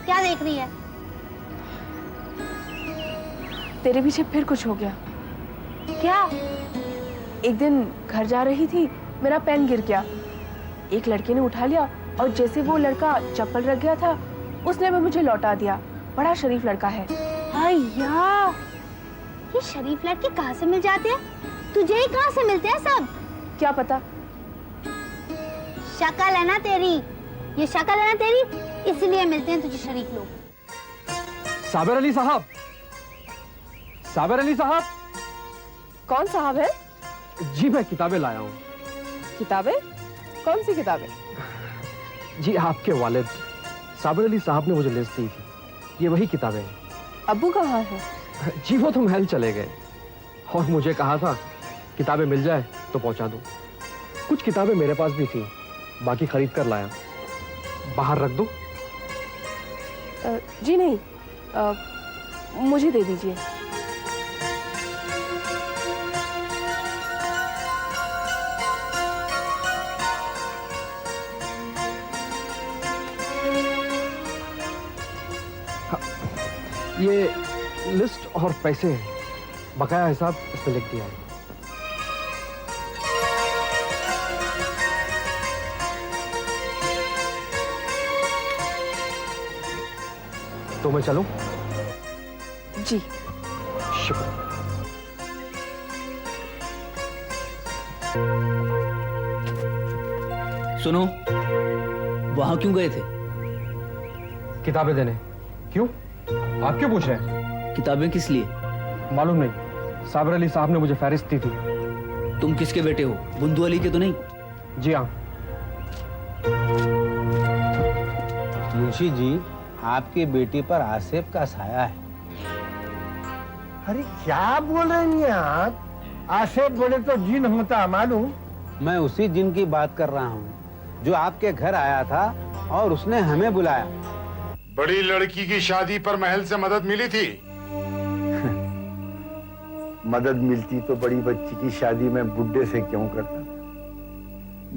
क्या देख रही है? तेरे पीछे फिर कुछ हो गया क्या? एक दिन घर जा रही थी, मेरा पेन गिर गया। एक लड़के ने उठा लिया और जैसे वो लड़का चप्पल रख गया था, उसने भी मुझे लौटा दिया। बड़ा शरीफ लड़का है। अय्या, ये शरीफ लड़के कहाँ से मिल जाते हैं? तुझे ही कहाँ से मिलते हैं सब? क्या पता। शक्ल है ना तेरी, ये शक्ल है ना तेरी, इसलिए मिलते हैं तुझे शरीफ लोग। साबिर अली साहब, साबिर अली साहब। कौन साहब है? जी मैं किताबें लाया हूँ। किताबें? कौन सी किताबें? जी आपके वालिद साबिर अली साहब ने मुझे लिस्ट दी थी, ये वही किताबें हैं। अब्बू कहाँ है? जी वो तो महल चले गए और मुझे कहा था किताबें मिल जाए तो पहुंचा दूं। कुछ किताबें मेरे पास भी थी, बाकी खरीद कर लाया। बाहर रख दूं? जी नहीं, मुझे दे दीजिए। ये लिस्ट और पैसे हैं, बकाया हिसाब इसमें लिख दिया है। तो मैं चलूं? जी। शुक्र। सुनो, वहां क्यों गए थे? किताबें देने। क्यों? आप क्यों पूछ रहे हैं? किताबें किस लिए? मालूम नहीं, साबिर अली साहब ने मुझे फहरिस्त दी थी। तुम किसके बेटे हो? बुंदू अली के तो नहीं? जी हाँ। मुंशी जी, आपके बेटे पर आसिफ का साया है। अरे क्या बोल रहे हैं आप? आसिफ बोले तो जिन होता मालूम। मैं उसी जिन की बात कर रहा हूँ जो आपके घर आया था और उसने हमें बुलाया। बड़ी लड़की की शादी पर महल से मदद मिली थी। मदद मिलती तो बड़ी बच्ची की शादी में बुड्ढे से क्यों करता?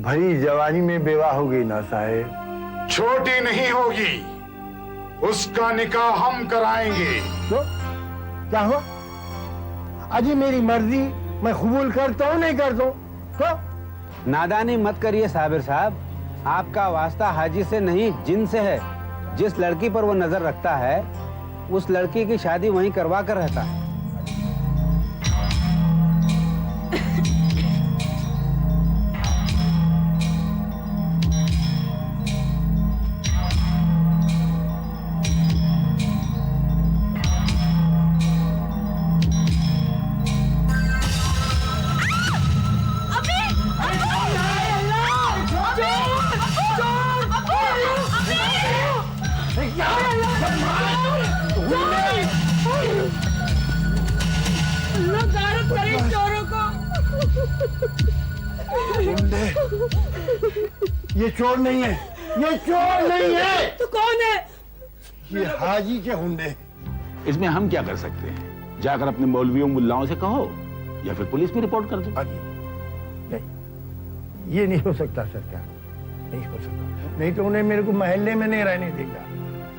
भरी जवानी में बेवा हो गई ना साहेब। छोटी नहीं होगी, उसका निकाह हम कराएंगे। तो क्या हुआ? अजी मेरी मर्जी, मैं कबूल करता हूँ नहीं करता हूँ तो? नादानी मत करिए साबिर साहब, आपका वास्ता हाजी से नहीं जिन से है। जिस लड़की पर वो नजर रखता है उस लड़की की शादी वहीं करवा कर रहता है। ये चोर नहीं है, ये चोर नहीं है। तो कौन है? ये हाजी के हुंडे। इसमें हम क्या कर सकते हैं? जाकर अपने मौलवियों मुल्लाओं से कहो या फिर पुलिस में रिपोर्ट कर दो। नहीं, ये नहीं हो सकता सरकार, नहीं हो सकता। नहीं तो उन्हें मेरे को महल्ले में नहीं रहने देगा।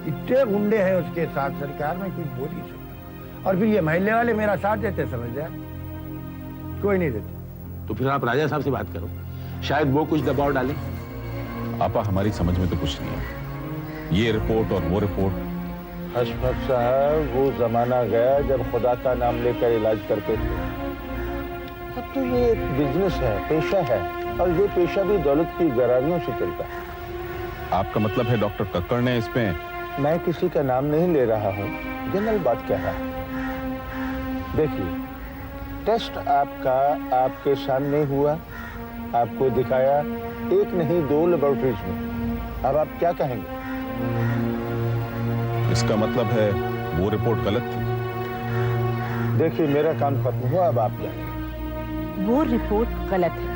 इतने गुंडे हैं उसके साथ सरकार, में कुछ बोल नहीं सकता। और फिर ये महल्ले वाले मेरा साथ देते, समझ जाए? कोई नहीं देते। तो फिर आप राजा साहब से बात करो, शायद वो कुछ दबाव डालें। आपा हमारी समझ में तो कुछ नहीं है, ये रिपोर्ट और वो रिपोर्ट। हशमत साहब, वो जमाना गया जब खुदा का नाम लेकर इलाज करते थे। अब तो ये एक बिजनेस है, पेशा है, और ये पेशा भी दौलत की गरारियों से चलता है। आपका मतलब है डॉक्टर कक्कड़ ने इसमें? मैं किसी का नाम नहीं ले रहा हूँ, जनरल बात कह रहा है। देखिए, टेस्ट आपका आपके सामने हुआ, आपको दिखाया, एक नहीं 2 लेबोरेटरीज में। अब आप क्या कहेंगे? इसका मतलब है वो रिपोर्ट गलत थी। देखिए, मेरा काम खत्म हुआ, अब आप जाइए। वो रिपोर्ट गलत है।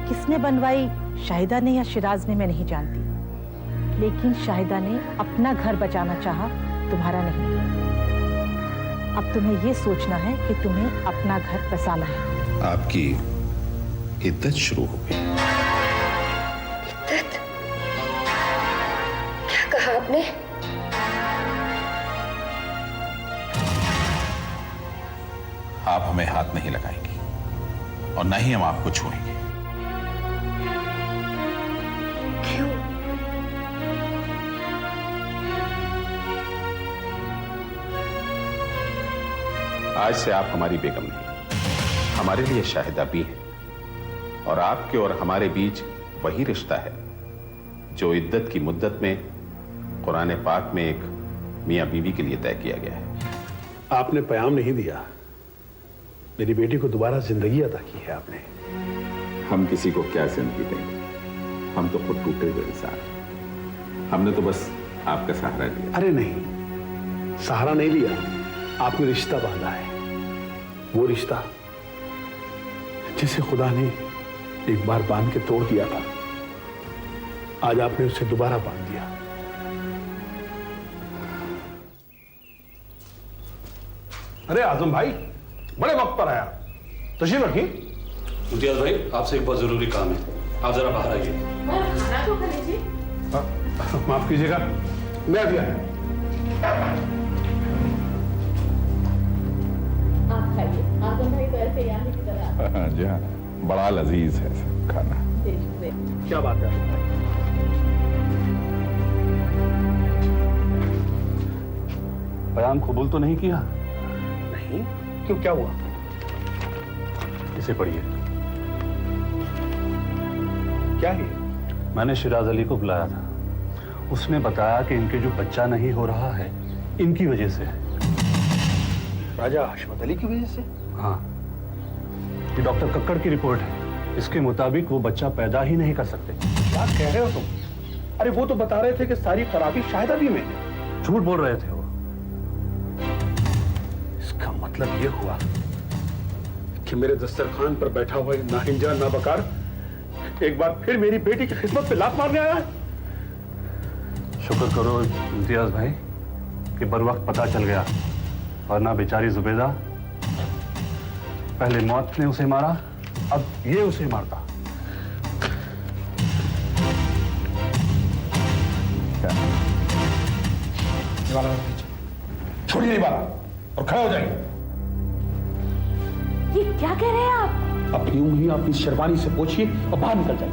किसने बनवाई, शाहिदा ने या शिराज ने, मैं नहीं जानती, लेकिन शाहिदा ने अपना घर बचाना चाहा, तुम्हारा नहीं। अब तुम्हें ये सोचना है कि तुम्हें अपना घर बसाना है। आपकी इद्दत शुरू हो गई। इद्दत? क्या कहा आपने? आप हमें हाथ नहीं लगाएंगी और न ही हम आपको छुएंगे। क्यों? आज से आप हमारी बेगम नहीं, हमारे लिए शाहिदा भी हैं। और आपके और हमारे बीच वही रिश्ता है जो इद्दत की मुद्दत में कुरान पाक में एक मियां बीवी के लिए तय किया गया है। आपने प्याम नहीं दिया, मेरी बेटी को दोबारा जिंदगी अता की है आपने। हम किसी को क्या जिंदगी देंगे, हम तो खुद टूटे हुए इंसान हैं। हमने तो बस आपका सहारा लिया। अरे नहीं, सहारा नहीं लिया, आपने रिश्ता बांधा है। वो रिश्ता जिसे खुदा ने एक बार बांध के तोड़ दिया था, आज आपने उसे दोबारा बांध दिया। अरे आजम भाई, बड़े वक्त पर आया, तशरीफ रखिए। इम्तियाज भाई, आपसे एक बहुत जरूरी काम है, आप जरा बाहर आइए। खाना तो खा लीजिए। माफ कीजिएगा, मैं अभी आया। आप खाइए, आजम भाई तो ऐसे यानी की तरह। जी हाँ, बड़ा लजीज है खाना। क्या बात है? बयान कबूल तो नहीं किया? नहीं, क्यों, क्या हुआ? इसे पढ़िए। क्या है? मैंने शिराज अली को बुलाया था, उसने बताया कि इनके जो बच्चा नहीं हो रहा है इनकी वजह से है। राजा हशमत अली की वजह से? हाँ, ये डॉक्टर कक्कड़ की रिपोर्ट है, इसके मुताबिक वो बच्चा पैदा ही नहीं कर सकते। क्या कह रहे हो तुम? अरे वो तो बता रहे थे कि सारी खराबी शाहिदा भी में है। झूठ बोल रहे थे वो। इसका मतलब ये हुआ कि मेरे दस्तरखान पर बैठा हुआ ये नाहिंजा नाबकार एक बार फिर मेरी बेटी की खिदमत पे लात मारने आया है। शुक्र करो इम्तियाज भाई कि बर वक्त पता चल गया, वरना बेचारी जुबैदा, पहले मौत ने उसे मारा, अब ये उसे मारता। छोड़िए बात और खड़े हो जाइए। ये क्या कह रहे हैं आप? अपनी उंगली अपनी शेरवानी से पोंछिए और बाहर निकल जाइए।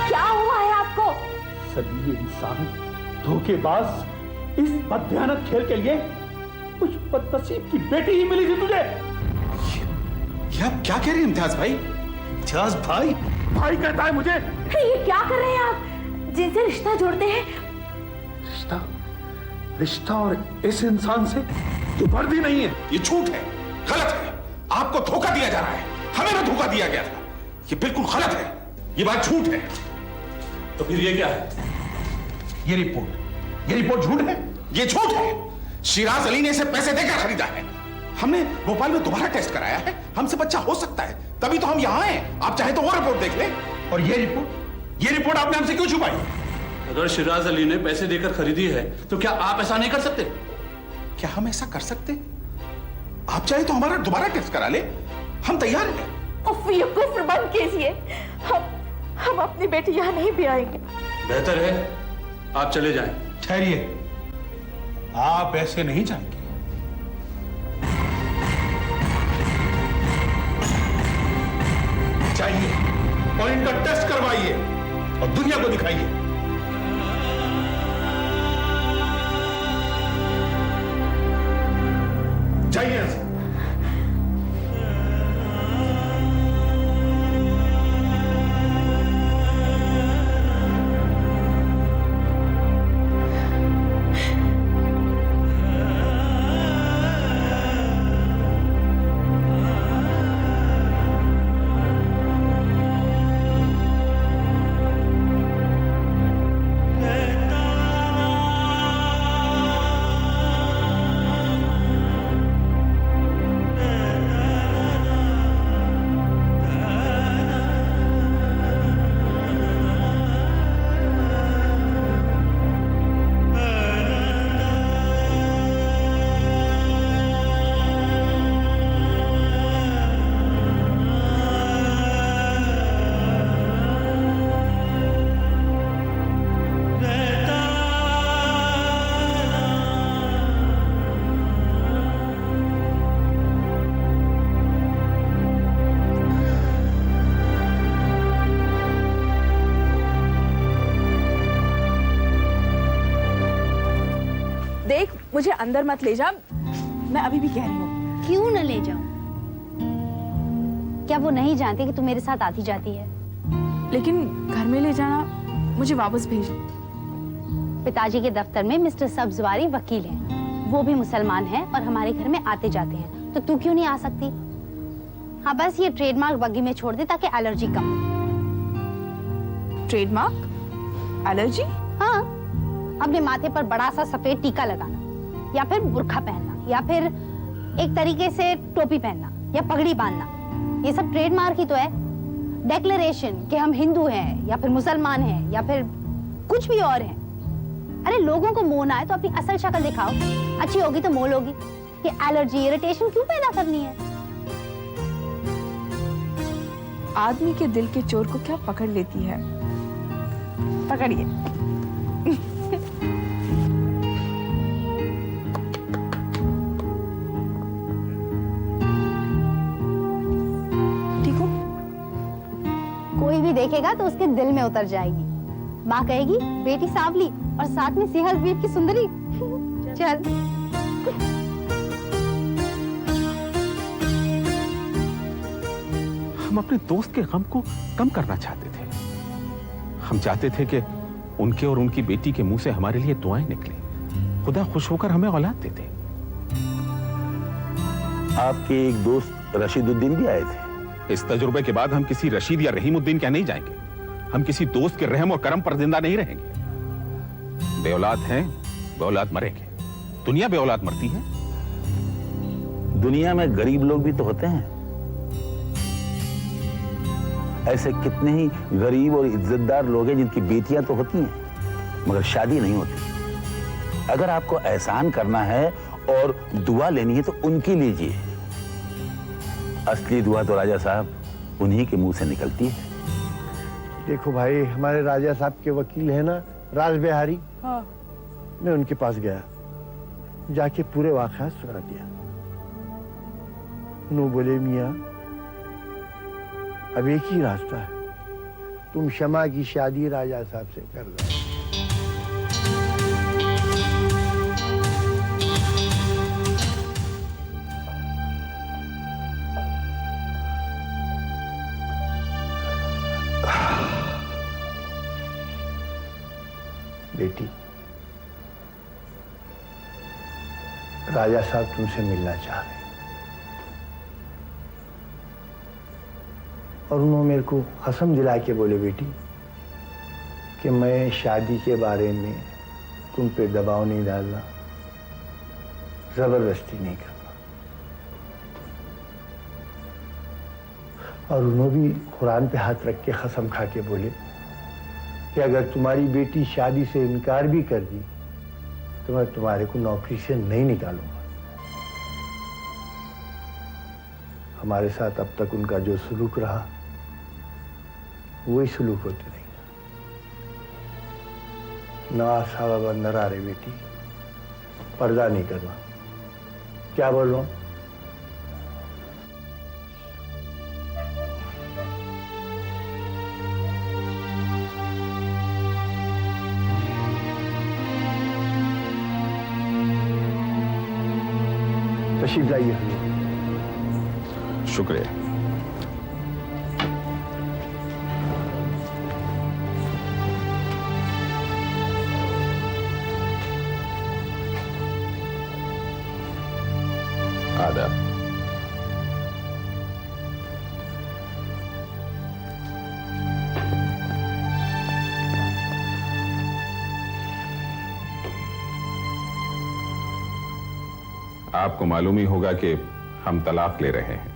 क्या हुआ है आपको? सभी इंसान धोखेबाज, इस बदभयानक खेल के लिए कुछ बदनसीब की बेटी ही मिली थी तुझे। ये आप क्या कह रहे हैं इम्तियाज भाई? इम्तियाज भाई? भाई कहता है मुझे? ये क्या कर रहे हैं आप? जिनसे रिश्ता जोड़ते हैं। रिश्ता? रिश्ता और इस इंसान से तो वर्दी नहीं है। ये झूठ है, गलत है। आपको धोखा दिया जा रहा है, हमें ना धोखा दिया गया था। ये बिल्कुल गलत है, ये बात झूठ है। तो फिर ये क्या है? ये रिपोर्ट झूठ है। ये झूठ है। शिराज अली ने इसे पैसे देकर खरीदा है। हमने भोपाल में दोबारा टेस्ट कराया है, हमसे बच्चा हो सकता है, तभी तो हम यहां आए। आप चाहे तो वो रिपोर्ट देख लें। और ये रिपोर्ट आपने हमसे क्यों छुपाई? अगर शिराज अली ने पैसे देकर खरीदी है तो क्या आप ऐसा नहीं कर सकते? क्या हम ऐसा कर सकते? आप चाहे तो हमारा दोबारा टेस्ट करा ले, हम तैयार हैं। उफ, ये कुफ्र बंद कीजिए। हम अपनी बेटी यहाँ नहीं भी आएंगे। बेहतर है आप चले जाएं। ठहरिए, आप ऐसे नहीं जाएंगे। चाहिए और इनका टेस्ट करवाइए और दुनिया को दिखाइए। जाइए। मुझे अंदर मत ले जा, मैं अभी भी कह रही हूँ। क्यों न ले जाऊं? क्या वो नहीं जानती कि तू मेरे साथ आती जाती है? लेकिन घर में ले जाना, मुझे वापस भेज। पिताजी के दफ्तर में मिस्टर सब्जवारी वकील हैं। वो भी मुसलमान हैं और हमारे घर में आते जाते हैं, तो तू क्यों नहीं आ सकती? हाँ, बस ये ट्रेडमार्क बग्गी में छोड़ दे ताकि एलर्जी कम हो। ट्रेडमार्क? एलर्जी? हाँ, अपने माथे पर बड़ा सा सफेद टीका लगाना, या फिर बुर्खा पहनना, या फिर एक तरीके से टोपी पहनना या पगड़ी बांधना, ये सब ट्रेडमार्क ही तो है। डेक्लेरेशन कि हम हिंदू हैं या फिर मुसलमान हैं या फिर कुछ भी और हैं। अरे लोगों को मोह ना आए तो अपनी असल शक्ल दिखाओ, अच्छी होगी तो मोल होगी। ये एलर्जी इरिटेशन क्यों पैदा करनी है? आदमी के दिल के चोर को क्या पकड़ लेती है? पकड़िए। ठीक हो? कोई भी देखेगा तो उसके दिल में उतर जाएगी। माँ कहेगी बेटी सांवली और साथ में सेहत भी की सुंदरी। चल। हम अपने दोस्त के गम को कम करना चाहते थे। हम चाहते थे कि उनके और उनकी बेटी के मुंह से हमारे लिए दुआएं निकले, खुदा खुश होकर हमें औलाद देते। आपके एक दोस्त रशीदुद्दीन भी आए थे। इस तजुर्बे के बाद हम किसी रशीद या रहीमुद्दीन क्या नहीं जाएंगे। हम किसी दोस्त के रहम और करम पर जिंदा नहीं रहेंगे। बेऔलाद हैं, बेऔलाद मरेंगे। दुनिया बेऔलाद मरती है। दुनिया में गरीब लोग भी तो होते हैं। ऐसे कितने ही गरीब और इज्जतदार लोग हैं जिनकी बेटियां तो होती हैं मगर शादी नहीं होती। अगर आपको एहसान करना है और दुआ लेनी है तो उनकी लीजिए। असली दुआ तो राजा साहब उन्हीं के मुंह से निकलती है। देखो भाई, हमारे राजा साहब के वकील है ना राज बिहारी, हाँ। मैं उनके पास गया, जाके पूरे वाक़या सुना दिया। उन्होंने बोले मियाँ अब एक ही रास्ता है, तुम शमा की शादी राजा साहब से कर लो। बेटी, राजा साहब तुमसे मिलना चाह रहे हैं और उन्होंने मेरे को कसम दिला के बोले बेटी कि मैं शादी के बारे में तुम पे दबाव नहीं डालना, जबरदस्ती नहीं करना। और उन्होंने भी कुरान पे हाथ रख के कसम खा के बोले कि अगर तुम्हारी बेटी शादी से इनकार भी कर दी तो मैं तुम्हारे को नौकरी से नहीं निकालूंगा। हमारे साथ अब तक उनका जो सलूक रहा वही सलूक होते रहेगा। नवाज साहब अंदर आ रहे बेटी, पर्दा नहीं करना। क्या बोल रहा हूं? तशरीफ लाइए। शुक्रिया। आदाब। आपको मालूम ही होगा कि हम तलाक ले रहे हैं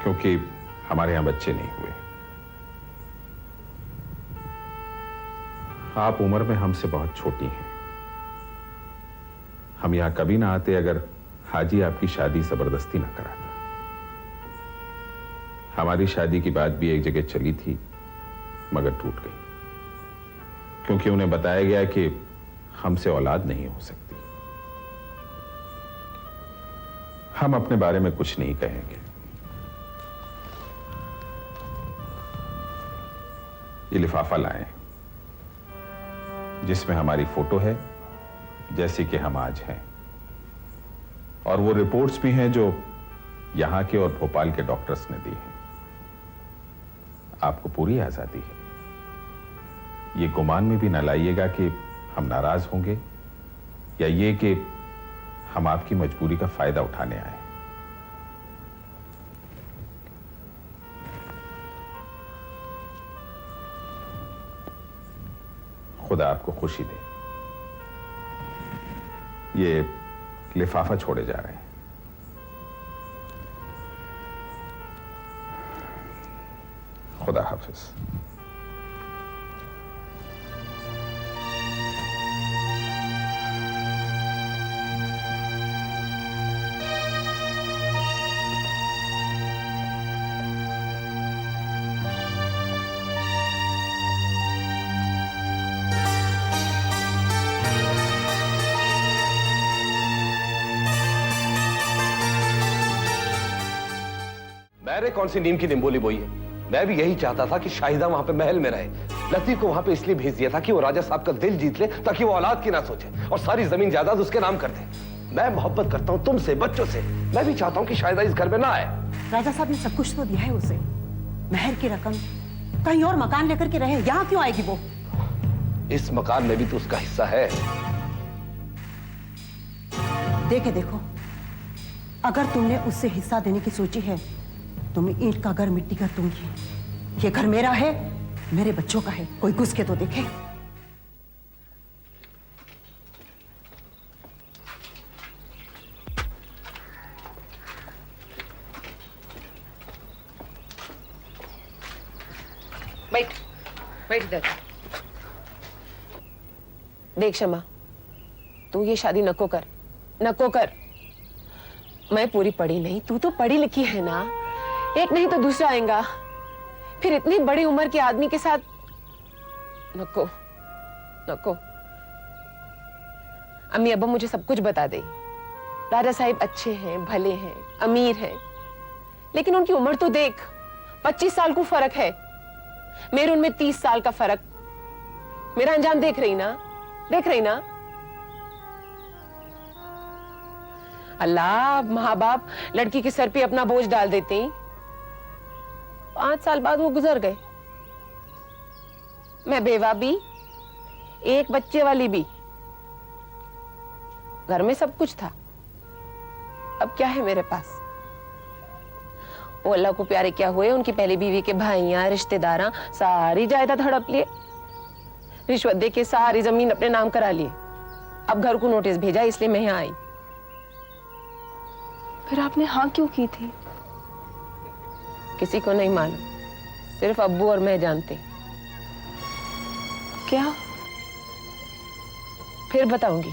क्योंकि हमारे यहां बच्चे नहीं हुए। आप उम्र में हमसे बहुत छोटी हैं। हम यहां कभी ना आते अगर हाजी आपकी शादी जबरदस्ती ना कराता। हमारी शादी की बात भी एक जगह चली थी मगर टूट गई क्योंकि उन्हें बताया गया कि हमसे औलाद नहीं हो सकती। हम अपने बारे में कुछ नहीं कहेंगे। ये लिफाफा लाए जिसमें हमारी फोटो है जैसे कि हम आज हैं। और वो रिपोर्ट्स भी हैं जो यहां के और भोपाल के डॉक्टर्स ने दी हैं। आपको पूरी आजादी है। ये गुमान में भी न लाइएगा कि हम नाराज होंगे या ये कि हम आपकी मजबूरी का फायदा उठाने आए। खुदा आपको खुशी दे। ये लिफाफा छोड़े जा रहे हैं। खुदा हाफिज। मैंने कौन सी नीम की निम्बोली बोई है? मैं भी यही चाहता था कि शाहिदा वहां पे महल में रहे। लतीफ को वहां पे इसलिए भेज दिया था कि वो राजा साहब का दिल जीत ले, ताकि वो औलाद की ना सोचे और सारी जमीन जायदाद उसके नाम कर दे। मैं मोहब्बत करता हूँ तुमसे, बच्चों से। मैं भी चाहता हूँ कि शाहिदा इस घर में ना आए। राजा साहब ने सब कुछ तो दिया है उसे, महर की रकम, कहीं और मकान लेकर के रहे, यहाँ क्यों आएगी वो? इस मकान में भी तो उसका हिस्सा है। देखो, अगर तुमने उससे हिस्सा देने की सोची है तो मैं ईंट का घर मिट्टी कर दूंगी। ये घर मेरा है, मेरे बच्चों का है, कोई घुस के तो देखे। बैठ इधर। देख शमा, तू ये शादी नको कर। मैं पूरी पढ़ी नहीं, तू तो पढ़ी लिखी है ना। एक नहीं तो दूसरा आएगा, फिर इतनी बड़ी उम्र के आदमी के साथ नको। अम्मी अब्बा मुझे सब कुछ बता दे। राजा साहिब अच्छे हैं, भले हैं, अमीर हैं, लेकिन उनकी उम्र तो देख, 25 साल को फर्क है। मेरे उनमें 30 साल का फर्क। मेरा अंजाम देख रही ना? अल्लाह, माँ बाप लड़की के सर पे अपना बोझ डाल देते हैं। 5 साल बाद वो गुजर गए। मैं बेवा भी, एक बच्चे वाली भी। घर में सब कुछ था, अब क्या है मेरे पास? वो अल्लाह को प्यारे क्या हुए, उनकी पहली बीवी के भाइयां, रिश्तेदारां सारी जायदाद हड़प लिए, रिश्वत दे के सारी जमीन अपने नाम करा लिए। अब घर को नोटिस भेजा, इसलिए मैं यहाँ आई। फिर आपने हाँ क्यों की थी? किसी को नहीं मालूम, सिर्फ अब्बू और मैं जानते। क्या? फिर बताऊंगी।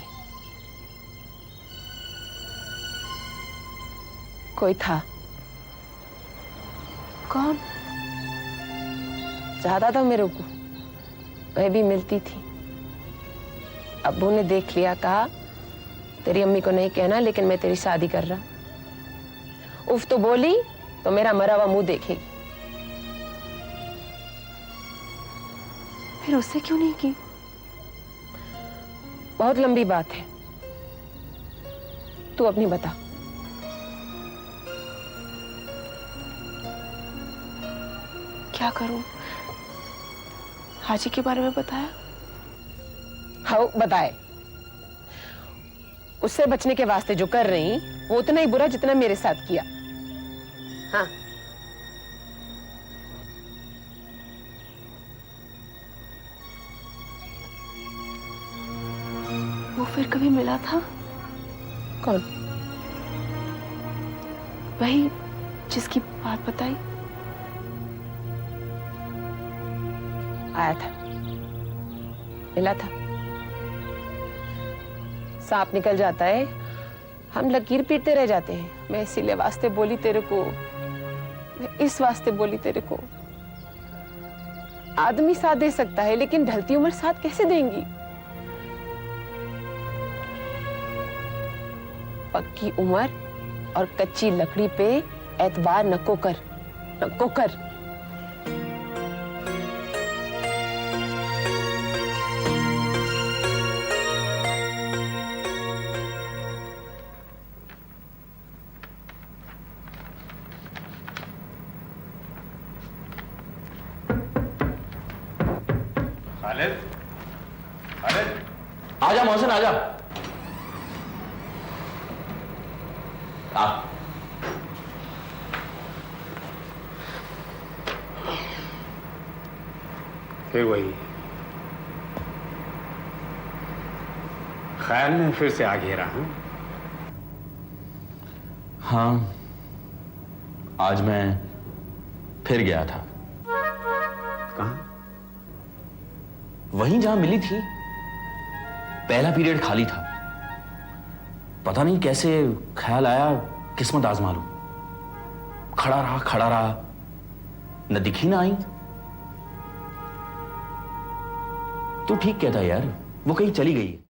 कोई था। कौन? चाहता था मेरे को, मैं भी मिलती थी। अब्बू ने देख लिया, कहा तेरी अम्मी को नहीं कहना, लेकिन मैं तेरी शादी कर रहा। उफ तो बोली तो मेरा मरा हुआ मुंह देखेगी। फिर उससे क्यों नहीं की? बहुत लंबी बात है, तू अपनी बता। क्या करूं? हाजी के बारे में बताया? हाँ बताए। उससे बचने के वास्ते जो कर रही वो उतना ही बुरा जितना मेरे साथ किया। हाँ, वो फिर कभी मिला था? कौन? वही जिसकी बात बताई। आया था, मिला था। सांप निकल जाता है, हम लकीर पीटते रह जाते हैं। मैं इसीलिए वास्ते बोली तेरे को, मैं इस वास्ते बोली तेरे को। आदमी साथ दे सकता है, लेकिन ढलती उम्र साथ कैसे देंगी? पक्की उम्र और कच्ची लकड़ी पे एतबार नको कर। खालिद, खालिद, आजा मोहसिन आजा। आ फिर वही ख्याल ने फिर से आ घेरा। हाँ, आज मैं फिर गया था। कहाँ? वहीं जहां मिली थी। पहला पीरियड खाली था। पता नहीं कैसे ख्याल आया, किस्मत आजमा लूं। खड़ा रहा, न दिखी ना आई। तू ठीक कहता यार, वो कहीं चली गई है।